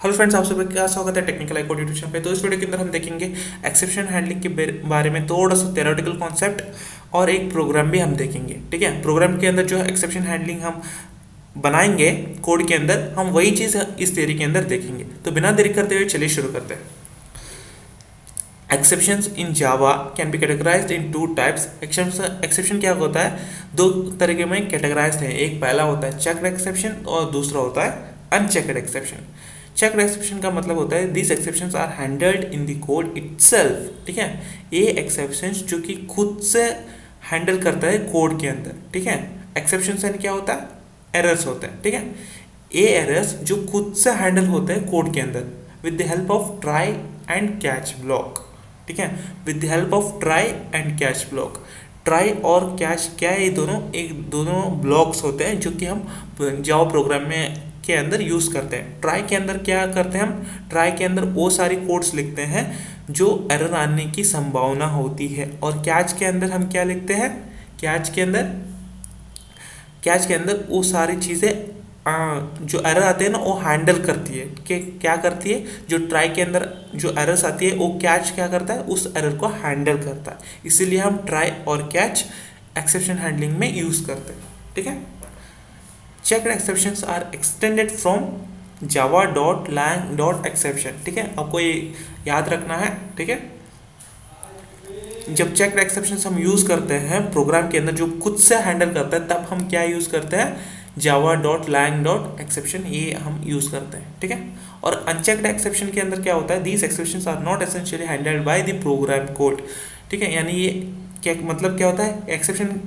Hello friends, आप सभी का स्वागत है technical I code YouTube channel पे। तो इस वीडियो के अंदर हम देखेंगे एक्सेप्शन हैंडलिंग के बारे में थोड़ा सा थ्योरेटिकल कॉन्सेप्ट और एक प्रोग्राम भी हम देखेंगे। ठीक है, प्रोग्राम के अंदर जो है एक्सेप्शन हैंडलिंग हम बनाएंगे कोड के अंदर, हम वही चीज़ इस थियरी के अंदर देखेंगे। तो बिना देरी करते हुए चलिए शुरू करते हैं। Exceptions in Java can be categorised in two types. Exception क्या होता है, दो तरीके में कैटेगराइज्ड है। एक पहला होता है चेक्ड एक्सेप्शन और दूसरा होता है अनचेक्ड एक्सेप्शन। चेक्ड एक्सेप्शन का मतलब होता है this exceptions are handled in the code itself. ठीक है, ये एक्सेप्शंस जो कि खुद से हैंडल करता है कोड के अंदर। ठीक है, एक्सेप्शंस यानी क्या होता है, एरर्स होते हैं। ठीक है, ये एरर्स जो खुद से हैंडल होते हैं कोड के अंदर with the help of try and catch block. ठीक है, with the help of try and catch block. Try और कैच क्या है, ये दोनों ब्लॉक्स होते हैं जो कि हम जावा प्रोग्राम में के अंदर यूज़ करते हैं। ट्राई के अंदर क्या करते हैं, हम ट्राई के अंदर वो सारी कोड्स लिखते हैं जो एरर आने की संभावना होती है। और कैच के अंदर हम क्या लिखते हैं, कैच के अंदर वो सारी चीज़ें जो एरर आते हैं ना वो हैंडल करती है। कि क्या करती है, जो ट्राई के अंदर जो एरर्स आती है वो कैच क्या करता है, उस एरर को हैंडल करता है। इसीलिए हम ट्राई और कैच एक्सेप्शन हैंडलिंग में यूज़ करते हैं। ठीक है, checked exceptions are extended from java.lang.exception। ठीक है, आपको ये याद रखना है। ठीक है, जब चेक्ड एक्सेप्शंस हम यूज़ करते हैं प्रोग्राम के अंदर जो खुद से हैंडल करता है, तब हम क्या यूज़ करते हैं, java.lang.exception, ये हम यूज़ करते हैं। ठीक है, और अनचेक्ड एक्सेप्शन के अंदर क्या होता है, these exceptions are not essentially handled by the program code. ठीक है, यानी ये क्या मतलब क्या होता है, एक्सेप्शन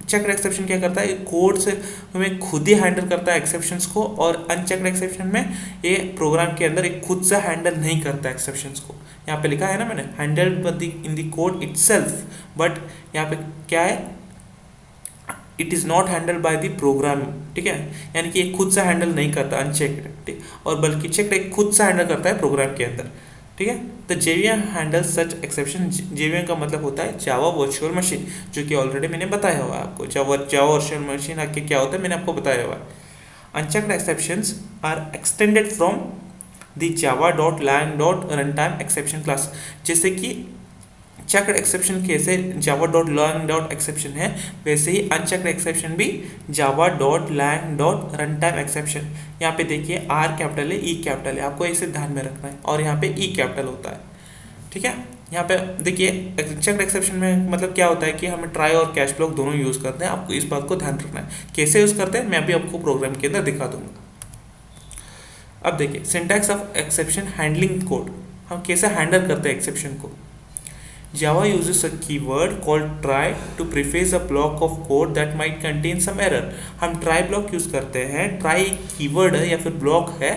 चेक्ड एक्सेप्शन क्या करता है, कोड से हमें खुद ही हैंडल करता है एक्सेप्शंस को। और अनचेक्ड एक्सेप्शन में ये प्रोग्राम के अंदर एक खुद से हैंडल नहीं करता एक्सेप्शंस को। यहाँ पे लिखा है ना मैंने, handled in the code itself, but यहाँ पे क्या है, it is not handled by the program. ठीक है, यानी कि एक खुद से हैंडल नहीं करता अनचेक्ड, ठीक, और बल्कि चेक्ड एक खुद से हैंडल करता है प्रोग्राम के अंदर। ठीक है, तो जेवीएम हैंडल सच एक्सेप्शन। जेवीएम का मतलब होता है जावा वर्चुअल मशीन, जो कि ऑलरेडी मैंने बताया हुआ है आपको। जावा वर्चुअल मशीन आके क्या होता है मैंने आपको बताया हुआ है। Unchecked exceptions are extended from the java.lang.runtime exception class. जैसे कि चेक्ड एक्सेप्शन कैसे java.lang.exception है, वैसे ही अनचेक्ड एक्सेप्शन भी java.lang.runtime एक्सेप्शन। यहाँ पे देखिए आर कैपिटल है, ई कैपिटल है, आपको इसे ध्यान में रखना है, और यहाँ पे ई कैपिटल होता है। ठीक है, यहाँ पे देखिए चेक्ड एक्सेप्शन में मतलब क्या होता है कि हम ट्राई और कैच ब्लॉक दोनों यूज़ करते हैं। आपको इस बात को ध्यान रखना है, कैसे यूज़ करते हैं मैं अभी आपको प्रोग्राम के अंदर दिखा दूंगा। अब देखिए syntax of exception handling code, हम कैसे हैंडल करते हैं एक्सेप्शन को। Java uses a keyword called try to preface a block of code that might contain some error। हम try block यूज़ करते हैं, try कीवर्ड है या फिर ब्लॉक है।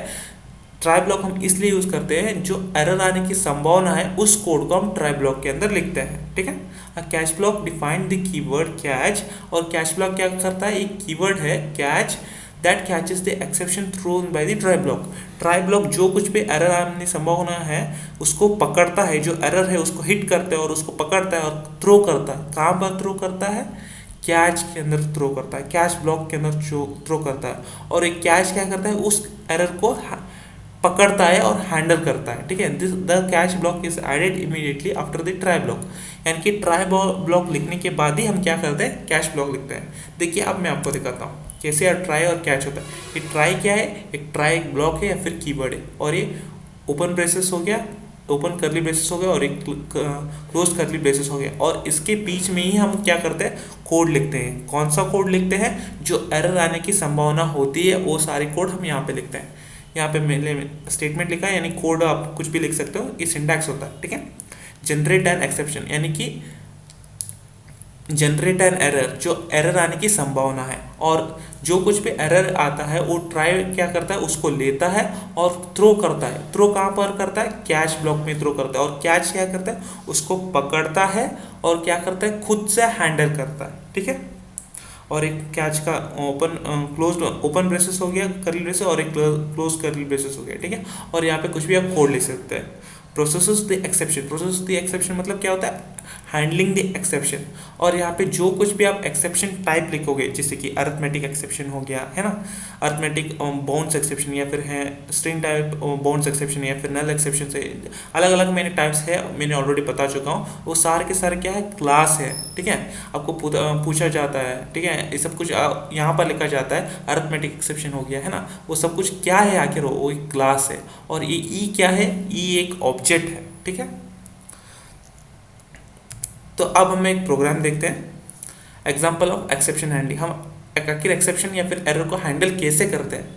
try block हम इसलिए यूज़ करते हैं जो एरर आने की संभावना है उस कोड को हम try block के अंदर लिखते हैं। ठीक है, catch block define the keyword catch, और कैच ब्लॉक क्या करता है, एक कीवर्ड है catch that catches the exception thrown by the try block. Try block जो कुछ भी एरर आने संभावना है उसको पकड़ता है, जो एरर है उसको हिट करता है और उसको पकड़ता है और थ्रो करता है। कहाँ पर थ्रो करता है, कैच के अंदर थ्रो करता है, कैच ब्लॉक के अंदर थ्रो करता है। और एक कैच क्या करता है, उस एरर को पकड़ता है और हैंडल करता है। ठीक है, this the catch block is added immediately after the try block. यानी कि ट्राई ब्लॉक लिखने के बाद ही हम क्या करते हैं, कैच ब्लॉक लिखते हैं। देखिए अब मैं आपको दिखाता हूँ कैसे यार ट्राई और कैच होता है। ये ट्राई क्या है, एक ट्राई एक ब्लॉक है या फिर कीवर्ड है, और ये ओपन ब्रेसेस हो गया, ओपन करली ब्रेसेस हो गया, और एक क्लोज करली ब्रेसेस हो गया, और इसके बीच में ही हम क्या करते हैं, कोड लिखते हैं। कौन सा कोड लिखते हैं, जो एरर आने की संभावना होती है वो सारे कोड हम यहाँ पे लिखते हैं। यहाँ पे मैंने स्टेटमेंट लिखा है, यानी कोड आप कुछ भी लिख सकते हो, ये सिंटैक्स होता है। ठीक है, जनरेट एन एक्सेप्शन, यानी कि जनरेट एन एरर, जो एरर आने की संभावना है, और जो कुछ भी एरर आता है वो ट्राई क्या करता है, उसको लेता है और थ्रो करता है। थ्रो कहाँ पर करता है, कैच ब्लॉक में थ्रो करता है। और कैच क्या करता है, उसको पकड़ता है और क्या करता है, खुद से हैंडल करता है। ठीक है, और एक कैच का ओपन ब्रेसेस हो गया करली ब्रेसेस, और एक क्लोज करली ब्रेसेस हो गया। ठीक है, और यहाँ पे कुछ भी आप कोड लिख सकते हैं। Process the exception, process the exception मतलब क्या होता है, हैंडलिंग द एक्सेप्शन। और यहाँ पे जो कुछ भी आप एक्सेप्शन टाइप लिखोगे, जैसे कि अरिथमेटिक एक्सेप्शन हो गया है ना, अरिथमेटिक बाउंड्स एक्सेप्शन, या फिर है स्ट्रिंग टाइप बाउंड्स एक्सेप्शन, या फिर नल एक्सेप्शन, से अलग अलग मैंने टाइप्स है, मैंने ऑलरेडी बता चुका हूँ। वो सारे के सारे क्या है, क्लास है। ठीक है, आपको पूछा जाता है, ठीक है, ये सब कुछ यहाँ पर लिखा जाता है। अरिथमेटिक एक्सेप्शन हो गया है ना, वो सब कुछ क्या है आखिर, वो एक क्लास है। और ये ई क्या है, ई एक ऑब्जेक्ट है। ठीक है, तो अब हम एक प्रोग्राम देखते हैं, एग्जाम्पल ऑफ एक्सेप्शन हैंडलिंग। हम आखिर एक्सेप्शन या फिर एरर को हैंडल कैसे करते हैं।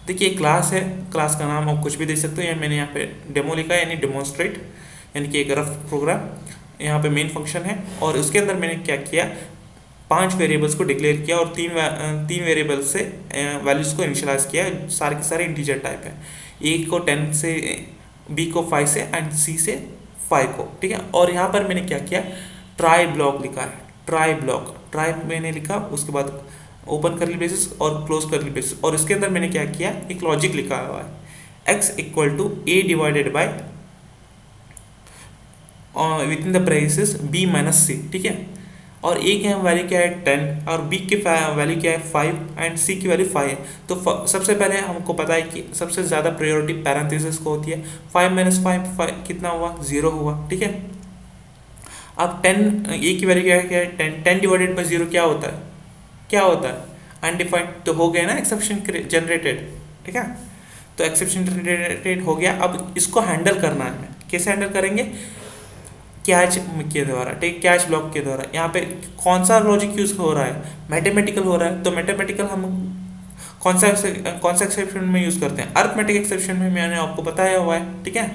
देखिए, क्लास है, क्लास का नाम आप कुछ भी दे सकते हो, या मैंने यहाँ पे डेमो लिखा है, यानी डेमोन्स्ट्रेट, यानी कि एक रफ प्रोग्राम। यहाँ पे मेन फंक्शन है, और उसके अंदर मैंने क्या किया, 5 वेरिएबल्स को डिक्लेयर किया, और तीन वेरिएबल से वैल्यूज़ को इनिशियलाइज किया। सारे के सारे इंटीजर टाइप है, ए को 10 से, बी को 5 से, एंड सी से 5 को। ठीक है, और यहाँ पर मैंने क्या किया, ट्राई ब्लॉक लिखा है, ट्राई ब्लॉक, ट्राई मैंने लिखा, उसके बाद ओपन करली ब्रेसेस और क्लोज करली ब्रेसेस, और इसके अंदर मैंने क्या किया, एक लॉजिक लिखा हुआ है, x equal to A divided by within the braces b minus C. ठीक है, और ए की वैल्यू क्या है 10, और b की वैल्यू क्या है 5, एंड c की वैल्यू 5 है। तो सबसे पहले हमको पता है कि सबसे ज़्यादा प्रायोरिटी पैरेंथेसिस को होती है। 5 माइनस 5 कितना हुआ, 0 हुआ। ठीक है, अब 10, ए की वैल्यू क्या है 10, 10 डिवाइडेड बाई 0 क्या होता है, क्या होता है, अनडिफाइंड। तो हो गया ना एक्सेप्शन जनरेटेड। ठीक है, तो एक्सेप्शन जनरेटेड हो गया। अब इसको हैंडल करना है, कैसे हैंडल करेंगे, कैच के द्वारा। ठीक, कैच ब्लॉक के द्वारा। यहाँ पे कौन सा लॉजिक यूज हो रहा है, मैथमेटिकल हो रहा है, तो मैथमेटिकल हम कौन सा एक्सेप्शन में यूज करते हैं, अरिथमेटिक एक्सेप्शन में, मैंने आपको बताया हुआ है। ठीक है,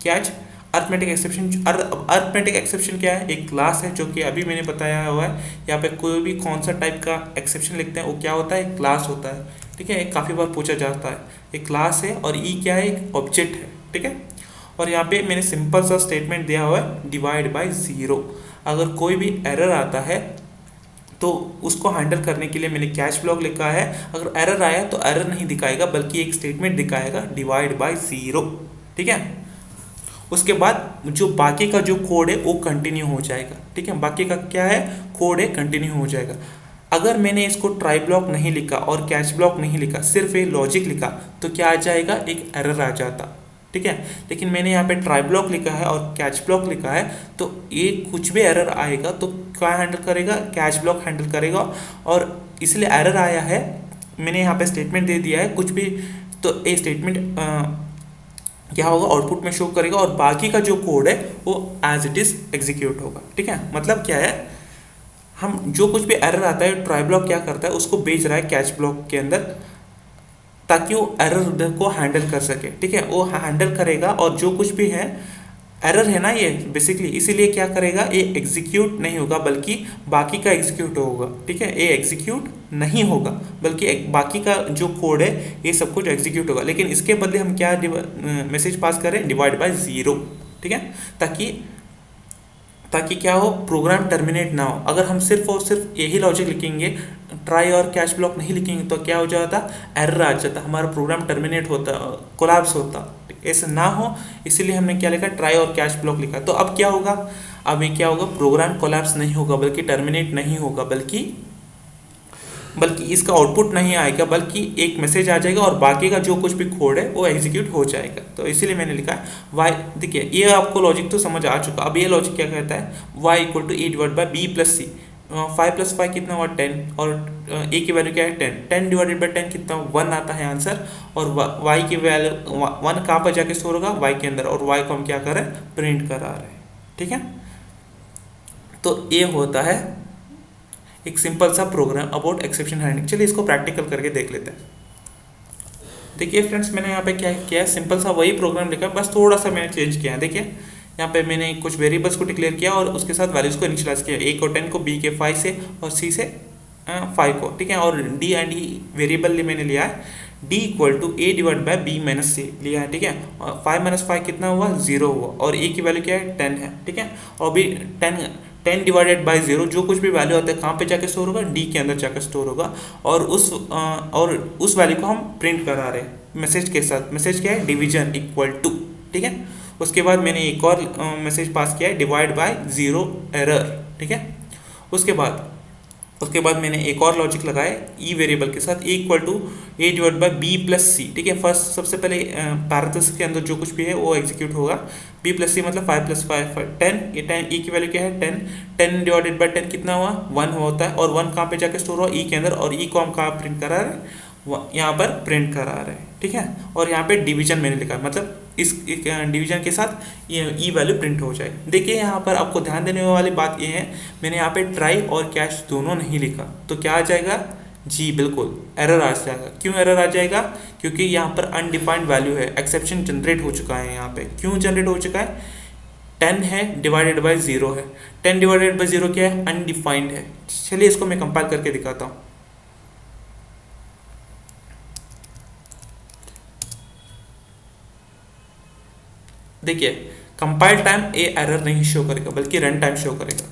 catch arithmetic exception. Arithmetic exception क्या है, एक क्लास है, जो कि अभी मैंने बताया हुआ है। यहाँ पे कोई भी कौन सा टाइप का एक्सेप्शन लिखते हैं, वो क्या होता है, एक क्लास होता है। ठीक है, काफ़ी बार पूछा जाता है, एक क्लास है, और ई क्या है, एक ऑब्जेक्ट है। ठीक है, और यहाँ पे मैंने सिंपल सा स्टेटमेंट दिया हुआ है, डिवाइड बाय 0। अगर कोई भी एरर आता है तो उसको हैंडल करने के लिए मैंने कैच ब्लॉक लिखा है। अगर एरर आया तो एरर नहीं दिखाएगा, बल्कि एक स्टेटमेंट दिखाएगा, डिवाइड बाय 0। ठीक है, उसके बाद जो बाकी का जो कोड है वो कंटिन्यू हो जाएगा। ठीक है, बाकी का क्या है, कोड है, कंटिन्यू हो जाएगा। अगर मैंने इसको ट्राई ब्लॉक नहीं लिखा और कैच ब्लॉक नहीं लिखा, सिर्फ ये लॉजिक लिखा, तो क्या आ जाएगा, एक एरर आ जाता। ठीक है, लेकिन मैंने यहाँ पे ट्राई ब्लॉक लिखा है और कैच ब्लॉक लिखा है, तो ये कुछ भी एरर आएगा तो क्या हैंडल करेगा, कैच ब्लॉक हैंडल करेगा। और इसलिए एरर आया है, मैंने यहाँ पे स्टेटमेंट दे दिया है कुछ भी, तो ये स्टेटमेंट क्या होगा, आउटपुट में शो करेगा, और बाकी का जो कोड है वो एज इट इज एग्जीक्यूट होगा। ठीक है, मतलब क्या है, हम जो कुछ भी एरर आता है, ट्राई ब्लॉक क्या करता है, उसको भेज रहा है कैच ब्लॉक के अंदर, ताकि वो एरर को हैंडल कर सके। ठीक है, वो हैंडल करेगा, और जो कुछ भी है एरर है ना ये बेसिकली, इसीलिए क्या करेगा, ये एग्जीक्यूट नहीं होगा, बल्कि बाकी का एग्जीक्यूट होगा। ठीक है, ये एग्जीक्यूट नहीं होगा, बल्कि बाकी का जो कोड है ये सब कुछ एग्जीक्यूट होगा। लेकिन इसके बदले हम क्या मैसेज पास करें, डिवाइड बाय 0। ठीक है, ताकि क्या हो, प्रोग्राम टर्मिनेट ना हो। अगर हम सिर्फ और सिर्फ यही लॉजिक लिखेंगे, ट्राई और कैच ब्लॉक नहीं लिखेंगे, तो क्या हो जाता, एरर आ जाता, हमारा प्रोग्राम टर्मिनेट होता, कोलैप्स होता। ऐसा ना हो, इसीलिए हमने क्या लिखा, ट्राई और कैच ब्लॉक लिखा। तो अब क्या होगा, अब ये क्या होगा, प्रोग्राम कोलैप्स नहीं होगा, बल्कि टर्मिनेट नहीं होगा, बल्कि इसका आउटपुट नहीं आएगा, बल्कि एक मैसेज आ जाएगा, और बाकी का जो कुछ भी कोड है वो एग्जीक्यूट हो जाएगा। तो इसीलिए मैंने लिखा है वाई। देखिए, ये आपको लॉजिक तो समझ आ चुका। अब ये लॉजिक क्या कहता है, Y equal to A divide by B plus C. 5 + 5 कितना हुआ, 10, और ए की वैल्यू क्या है 10, 10 डिवाइडेड बाई 10 कितना, 1 आता है आंसर। और वाई की वैल्यू 1 कहाँ पर जाके स्टोर होगा, वाई के अंदर, और वाई को हम क्या कर रहे हैं, प्रिंट करा रहे हैं। ठीक है, तो ये होता है एक सिंपल सा प्रोग्राम अबाउट एक्सेप्शन हैंडलिंग। चलिए इसको प्रैक्टिकल करके देख लेते हैं। देखिए फ्रेंड्स, मैंने यहाँ पे क्या किया है, सिंपल सा वही प्रोग्राम लिखा है, बस थोड़ा सा मैंने चेंज किया है। देखिए, यहाँ पे मैंने कुछ वेरिएबल्स को डिक्लेयर किया और उसके साथ वैल्यूज को इनिशियलाइज किया, ए को 10 को, बी के 5 से, और सी से 5 को। ठीक है, और डी एंड ई वेरिएबल मैंने लिया है, D equal to A divide by B minus C लिया है। ठीक है, 5 - 5 कितना हुआ, 0 हुआ, और ए की वैल्यू क्या है 10 है। ठीक है, और भी 10 डिवाइडेड बाई 0, जो कुछ भी वैल्यू आता है कहाँ पे जाके स्टोर होगा, डी के अंदर जाकर स्टोर होगा, और उस वैल्यू को हम प्रिंट करा रहे हैं मैसेज के साथ। मैसेज क्या है, डिवीजन इक्वल टू। ठीक है, उसके बाद मैंने एक और मैसेज पास किया है, डिवाइड बाय ज़ीरो एरर, ठीक है। उसके बाद मैंने एक और लॉजिक लगाया ई वेरिएबल के साथ, equal to A divide by B plus C, ठीक है। फर्स्ट सबसे पहले पैरेंथेसिस के अंदर जो कुछ भी है वो एग्जीक्यूट होगा, बी प्लस सी मतलब 5 + 5 10, ये 10 ई की वैल्यू क्या है 10, 10 डिवाइडेड बाय 10 कितना हुआ 1 होता है, और 1 कहाँ पे जाके स्टोर हुआ ई के अंदर, और ई को हम कहाँ प्रिंट करा रहे हैं यहाँ पर प्रिंट करा रहे हैं, ठीक है। और यहाँ पे डिवीजन मैंने लिखा है, मतलब इस डिवीजन के साथ ये ई वैल्यू प्रिंट हो जाएगी। देखिए यहाँ पर आपको ध्यान देने वाली बात ये है, मैंने यहाँ पे ट्राई और कैश दोनों नहीं लिखा, तो क्या आ जाएगा जी बिल्कुल एरर आ जाएगा। क्यों एरर आ जाएगा? क्योंकि यहाँ पर अनडिफाइंड वैल्यू है, एक्सेप्शन जनरेट हो चुका है। यहाँ पे क्यों जनरेट हो चुका है? 10 है डिवाइडेड बाई 0 है, 10 डिवाइडेड बाई 0 क्या है? अनडिफाइंड है। चलिए इसको मैं कंपाइल करके दिखाता हूँ। देखिए कंपाइल टाइम ये एरर नहीं शो करेगा, बल्कि रन टाइम शो करेगा।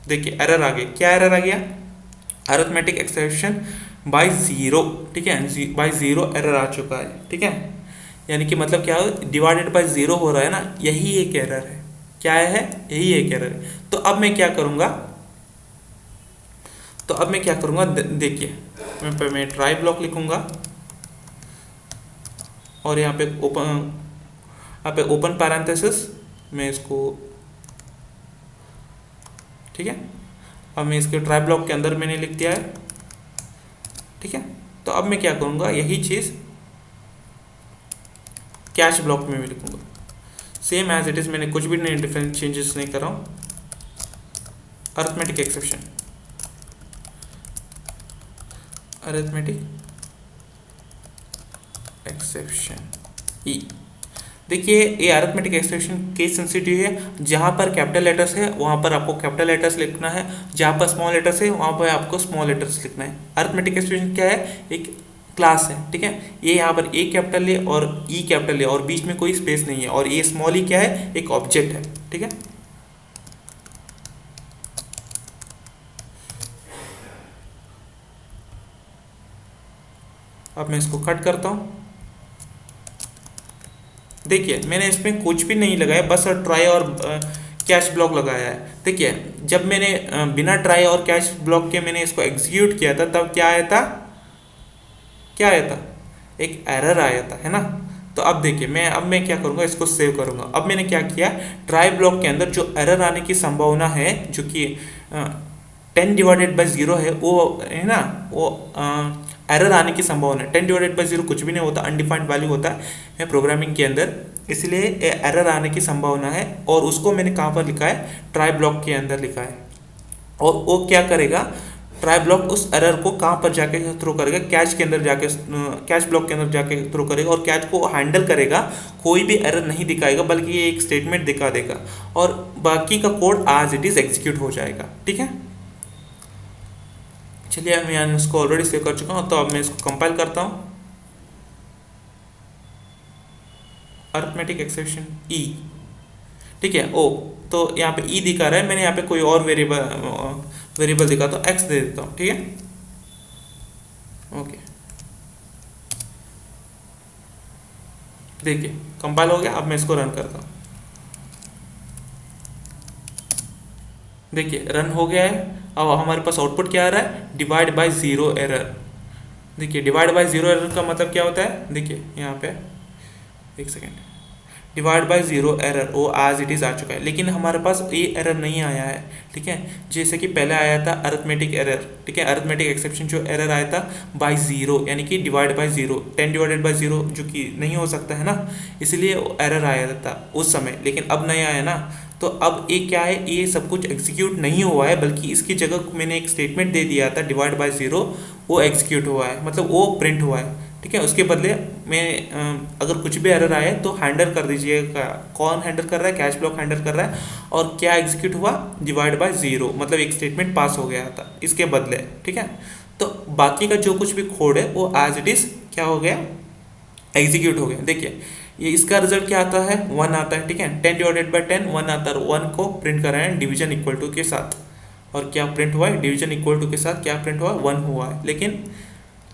देखिए एरर आ गई, क्या एरर आ गया? अरिथमेटिक एक्सेप्शन बाय 0, ठीक है, बाय 0 एरर आ चुका है, ठीक है। यानी कि मतलब क्या है, डिवाइडेड बाय 0 हो रहा है ना, यही एक एरर है। क्या है? यही एक एरर है। तो अब मैं क्या करूँगा, देखिए मैं ट्राई ब्लॉक लिखूँगा, और यहाँ पे ओपन पैरेंथेसिस मैं इसको, ठीक है। अब मैं इसके ट्राई ब्लॉक के अंदर मैंने लिख दिया है, ठीक है। तो अब मैं क्या करूँगा, यही चीज़ कैश ब्लॉक में भी लिखूँगा, सेम एज इट इज़। मैंने कुछ भी नहीं डिफरेंट चेंजेस नहीं कर रहा हूँ। अरिथमेटिक एक्सेप्शन ई। देखिए ये अरिथमेटिक एक्सप्रेशन केस सेंसिटिव है। जहाँ पर कैपिटल लेटर्स है वहाँ पर आपको कैपिटल लेटर्स लिखना है, जहाँ पर स्मॉल लेटर्स है वहाँ पर आपको स्मॉल लेटर्स लिखना है। अरिथमेटिक एक्सप्रेशन क्या है? एक क्लास है, ठीक है। ये यहाँ पर ए कैपिटल है और ई कैपिटल है, और बीच में कोई स्पेस नहीं है, और ये स्मॉल ई क्या है? एक ऑब्जेक्ट है, ठीक है। अब मैं इसको कट करता हूँ। देखिए मैंने इसमें कुछ भी नहीं लगाया, बस ट्राई और कैश ब्लॉक लगाया है। देखिए जब मैंने बिना ट्राई और कैश ब्लॉक के मैंने इसको एग्जीक्यूट किया था, तब क्या आया था? एक एरर आया था, है ना। तो अब देखिए मैं क्या करूँगा, इसको सेव करूँगा। अब मैंने क्या किया, ट्राई ब्लॉक के अंदर जो एरर आने की संभावना है, जो कि 10 डिवाइडेड बाई 0 है, वो है ना, वो एरर आने की संभावना है। 10 डिवाइडेड बाई 0 कुछ भी नहीं होता, अनडिफाइंड वैल्यू होता है प्रोग्रामिंग के अंदर, इसलिए एरर आने की संभावना है। और उसको मैंने कहाँ पर लिखा है? ट्राई ब्लॉक के अंदर लिखा है। और वो क्या करेगा, ट्राई ब्लॉक उस एरर को कहाँ पर जाके थ्रो करेगा? कैश के अंदर जाके, कैश ब्लॉक के अंदर जाके थ्रो करेगा, और कैश को हैंडल करेगा। कोई भी एरर नहीं दिखाएगा, बल्कि ये एक स्टेटमेंट दिखा देगा, और बाकी का code as it is execute हो जाएगा, ठीक है। चलिए मैं इसको ऑलरेडी सेव कर चुका हूँ, तो अब मैं इसको कंपाइल करता हूँ। अरिथमेटिक एक्सेप्शन ई, ठीक है। ओ तो यहाँ पे ई दिखा रहा है, मैंने यहाँ पे कोई और वेरिएबल दिखा तो एक्स दे देता हूँ, ठीक है। ओके देखिए कंपाइल हो गया। अब मैं इसको रन करता हूँ। देखिए रन हो गया है। अब हमारे पास आउटपुट क्या आ रहा है? Divide by 0 error. देखिए डिवाइड बाय 0 एरर का मतलब क्या होता है? देखिए यहाँ पे एक सेकेंड, डिवाइड बाय 0 एरर वो एज इट इज़ आ चुका है, लेकिन हमारे पास ये एरर नहीं आया है, ठीक है। जैसे कि पहले आया था अरिथमेटिक एरर, ठीक है, अरिथमेटिक एक्सेप्शन जो एरर आया था बाय 0, यानी कि डिवाइड बाय 0, 10 डिवाइडेड बाय 0 जो कि नहीं हो सकता है ना, इसलिए एरर आया था उस समय, लेकिन अब नहीं आया ना। तो अब ये क्या है, ये सब कुछ एग्जीक्यूट नहीं हुआ है, बल्कि इसकी जगह मैंने एक स्टेटमेंट दे दिया था डिवाइड बाय 0, वो एग्जीक्यूट हुआ है, मतलब वो प्रिंट हुआ है, ठीक है। उसके बदले में अगर कुछ भी एरर आए तो हैंडल कर दीजिएगा। कौन हैंडल कर रहा है? कैश ब्लॉक हैंडल कर रहा है। और क्या एग्जीक्यूट हुआ? डिवाइड बाय 0, मतलब एक स्टेटमेंट पास हो गया था इसके बदले, ठीक है। तो बाकी का जो कुछ भी कोड है वो एज इट इज़ क्या हो गया? एग्जीक्यूट हो गया। देखिए ये इसका रिजल्ट क्या आता है? 1 आता है, ठीक है। 10 डिवाइडेड बाई 10 1 आता है। 1 को प्रिंट कर रहे हैं डिवीजन इक्वल टू के साथ, और क्या प्रिंट हुआ है? डिवीजन इक्वल टू के साथ क्या प्रिंट हुआ? 1 हुआ है।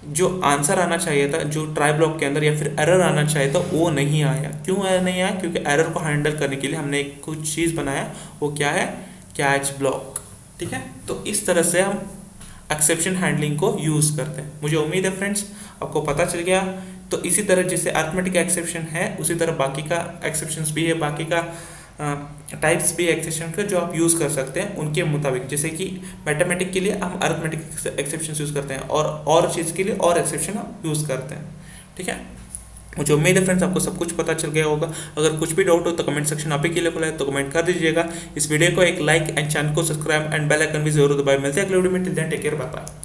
जो आंसर आना चाहिए था, जो ट्राई ब्लॉक के अंदर या फिर एरर आना चाहिए था, वो नहीं आया। क्यों एरर नहीं आया? क्योंकि एरर को हैंडल करने के लिए हमने एक कुछ चीज़ बनाया, वो क्या है? Catch block. ठीक है, तो इस तरह से हम एक्सेप्शन हैंडलिंग को यूज़ करते हैं। मुझे उम्मीद है फ्रेंड्स आपको पता चल गया। तो इसी तरह जैसे अरिथमेटिक एक्सेप्शन है, उसी तरह बाकी का एक्सेप्शंस भी है, बाकी का टाइप्स भी एक्सेप्शन का जो आप यूज़ कर सकते हैं उनके मुताबिक। जैसे कि मैथमेटिक के लिए हम अरिथमेटिक एक्सेप्शन यूज़ करते हैं, और चीज़ के लिए और एक्सेप्शन हम यूज़ करते हैं। ठीक है, मुझे उम्मीद है फ्रेंड्स आपको सब कुछ पता चल गया होगा। अगर कुछ भी डाउट हो तो कमेंट सेक्शन आप ही के लिए खुला है, तो कमेंट कर दीजिएगा। इस वीडियो को एक लाइक एंड चैनल को सब्सक्राइब एंड बेल आइकन भी जरूर दबाएं। मिलते हैं अगले वीडियो में, till then take care, bye bye.